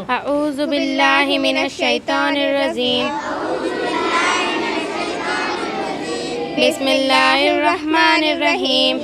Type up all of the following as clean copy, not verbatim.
अऊज़ु बिल्लाहि मिनश शैतानिर रजीम। बिस्मिल्लाहिर रहमानिर रहीम।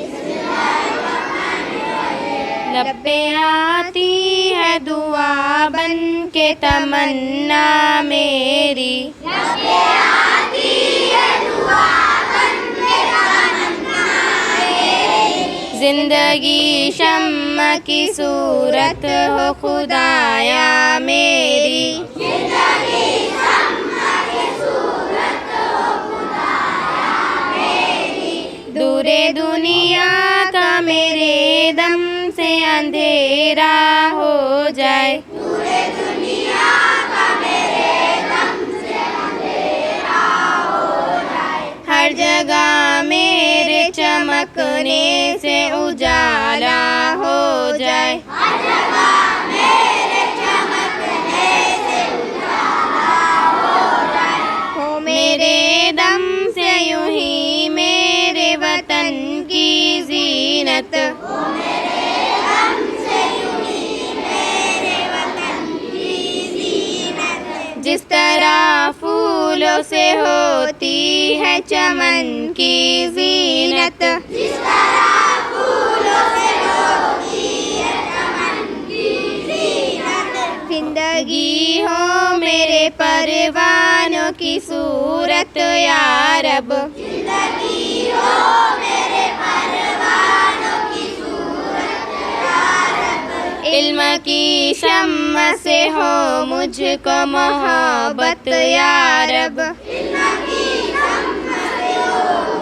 लब्बे आती है दुआ बन के तमन्ना मेरी। लब्बे आती है दुआ बन के तमन्ना मेरी। जिंदगी शम्मा की सूरत हो खुदाया मेरी। जिंदगी शम्मा की सूरत हो खुदाया मेरी। दूरे दुनिया का मेरे दम से अंधेरा हो जाए। दूरे दुनिया का मेरे दम से अंधेरा हो जाए। हर जगह मेरे चमकने से उजाला हो जाए। हर जगह मेरे चमकने से उजाला हो जाए। हो मेरे दम से यूं ही मेरे वतन की जीनत। हो मेरे दम से यूं ही मेरे वतन की जीनत। जिस तरह फूलों से होती है चमन की जीनत। जिस तरह फूलों से होती है चमन की जीनत। जिंदगी हो मेरे परवानों की सूरत या रब। जिंदगी हो मेरे परवानों की सूरत या रब। इल्म की शम्मा से हो मुझको मोहब्बत या रब। इल्म की शम्मा से हो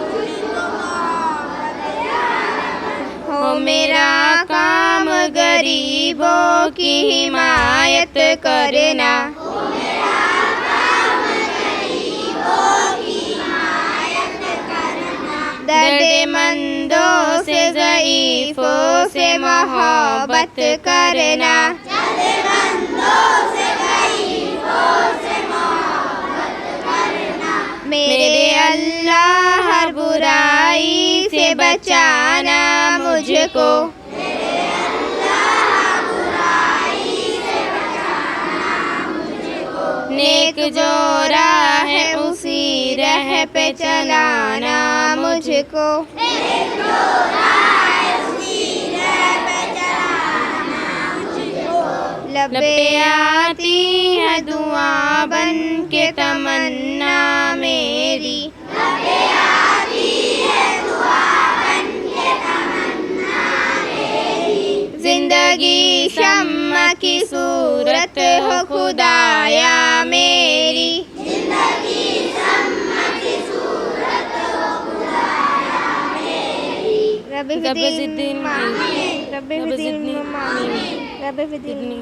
मुझको मोहब्बत या रब। हो मेरा काम गरीबों की हिमायत करना। हो मेरा काम गरीबों की हिमायत करना। दर्दमंदों से ज़ईफ़ों से मोहब्बत करना। दर्दमंदों से ज़ईफ़ों से मोहब्बत करना। मेरे अल्लाह हर बुराई से बचाना मुझको। मेरे अल्लाह बुराई से बचाना मुझको। नेक जो राह है उसी राह पे चलाना मुझको। नेक जो राह है उसी राह पे चलाना मुझको। लब्बे आती है दुआ बन के तमन्ना मेरी। लब्बे आती है दुआ बन के तमन्ना मेरी। जिंदगी शम्मा की सूरत हो खुदाया मेरी। जिंदगी शम्मा की सूरत हो खुदाया मेरी। रब्बी ज़िदनी इल्मा। रब्बी ज़िदनी इल्मा। रब्बी ज़िदनी